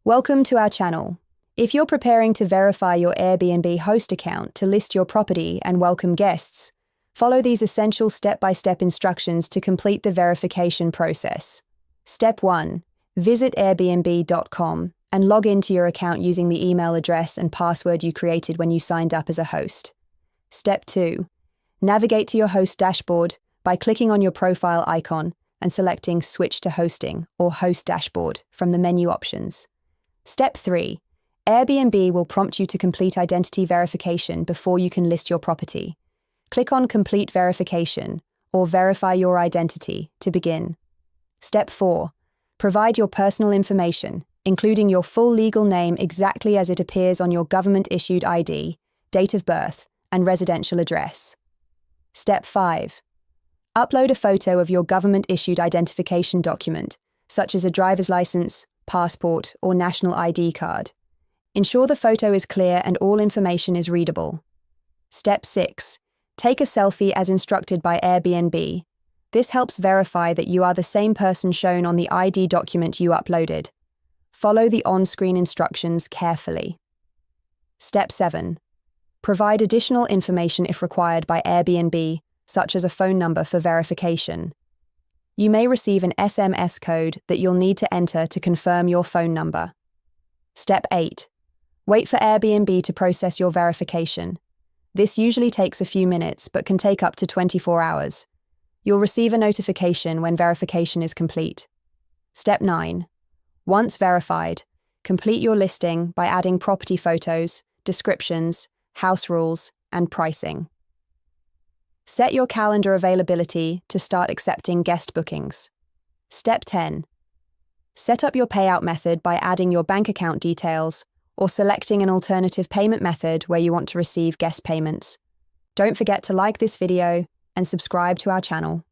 Welcome to our channel. If you're preparing to verify your Airbnb host account to list your property and welcome guests, follow these essential step-by-step instructions to complete the verification process. Step 1. Visit Airbnb.com and log into your account using the email address and password you created when you signed up as a host. Step 2. Navigate to your host dashboard by clicking on your profile icon and selecting Switch to Hosting or Host Dashboard from the menu options. Step 3. Airbnb will prompt you to complete identity verification before you can list your property. Click on Complete Verification or Verify Your Identity to begin. Step 4. Provide your personal information, including your full legal name exactly as it appears on your government-issued ID, date of birth, and residential address. Step 5. Upload a photo of your government-issued identification document, such as a driver's license, passport, or national ID card. Ensure the photo is clear and all information is readable. Step 6. Take a selfie as instructed by Airbnb. This helps verify that you are the same person shown on the ID document you uploaded. Follow the on-screen instructions carefully. Step 7. Provide additional information if required by Airbnb, such as a phone number for verification. You may receive an SMS code that you'll need to enter to confirm your phone number. Step 8. Wait for Airbnb to process your verification. This usually takes a few minutes but can take up to 24 hours. You'll receive a notification when verification is complete. Step 9. Once verified, complete your listing by adding property photos, descriptions, house rules, and pricing. Set your calendar availability to start accepting guest bookings. Step 10. Set up your payout method by adding your bank account details or selecting an alternative payment method where you want to receive guest payments. Don't forget to like this video and subscribe to our channel.